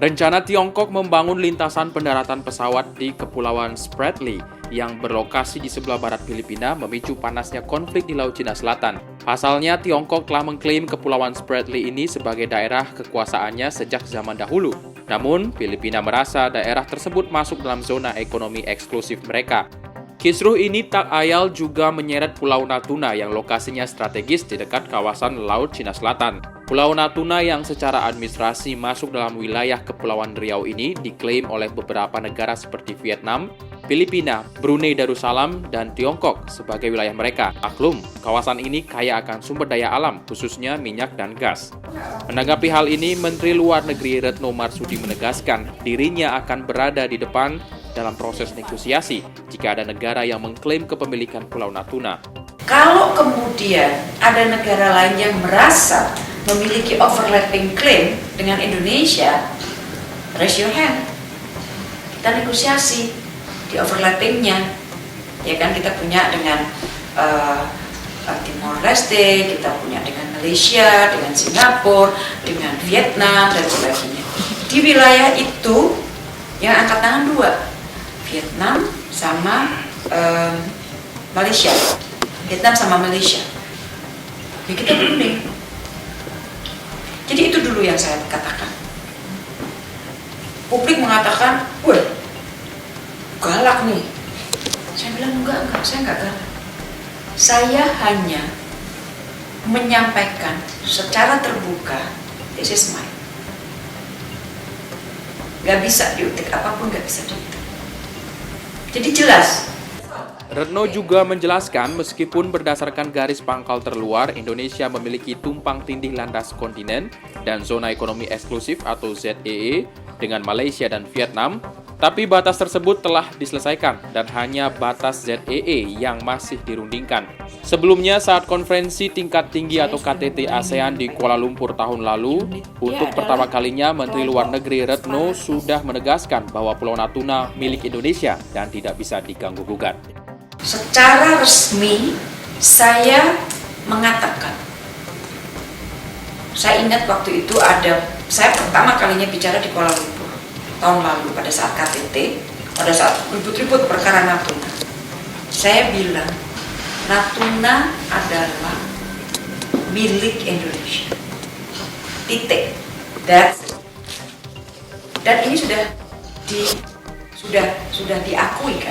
Rencana Tiongkok membangun lintasan pendaratan pesawat di Kepulauan Spratly yang berlokasi di sebelah barat Filipina memicu panasnya konflik di Laut Cina Selatan. Pasalnya, Tiongkok telah mengklaim Kepulauan Spratly ini sebagai daerah kekuasaannya sejak zaman dahulu. Namun, Filipina merasa daerah tersebut masuk dalam zona ekonomi eksklusif mereka. Kisruh ini tak ayal juga menyeret Pulau Natuna yang lokasinya strategis di dekat kawasan Laut Cina Selatan. Pulau Natuna yang secara administrasi masuk dalam wilayah Kepulauan Riau ini diklaim oleh beberapa negara seperti Vietnam, Filipina, Brunei Darussalam, dan Tiongkok sebagai wilayah mereka. Maklum, kawasan ini kaya akan sumber daya alam, khususnya minyak dan gas. Menanggapi hal ini, Menteri Luar Negeri Retno Marsudi menegaskan dirinya akan berada di depan dalam proses negosiasi jika ada negara yang mengklaim kepemilikan Pulau Natuna. Kalau kemudian ada negara lain yang merasa memiliki overlapping claim dengan Indonesia, raise your hand. Kita negosiasi di overlappingnya, ya kan, kita punya dengan Timor Leste, kita punya dengan Malaysia, dengan Singapura, dengan Vietnam dan sebagainya. Di wilayah itu yang angkat tangan dua, Vietnam sama Malaysia. Vietnam sama Malaysia. Ya kita berunding. Jadi itu dulu yang saya katakan. Publik mengatakan, wah, galak nih. Saya bilang enggak, saya enggak galak. Saya hanya menyampaikan secara terbuka, this is mine. Gak bisa diutik, apapun gak bisa diutik. Jadi jelas. Retno juga menjelaskan meskipun berdasarkan garis pangkal terluar, Indonesia memiliki tumpang tindih landas kontinen dan zona ekonomi eksklusif atau ZEE dengan Malaysia dan Vietnam, tapi batas tersebut telah diselesaikan dan hanya batas ZEE yang masih dirundingkan. Sebelumnya saat konferensi tingkat tinggi atau KTT ASEAN di Kuala Lumpur tahun lalu, untuk pertama kalinya Menteri Luar Negeri Retno sudah menegaskan bahwa Pulau Natuna milik Indonesia dan tidak bisa diganggu-gugat. Secara resmi saya mengatakan, saya ingat waktu itu saya pertama kalinya bicara di Kuala Lumpur tahun lalu pada saat KTT, pada saat ribut-ribut perkara Natuna. Saya bilang Natuna adalah milik Indonesia. Titik. That's it. Dan ini sudah diakui kan?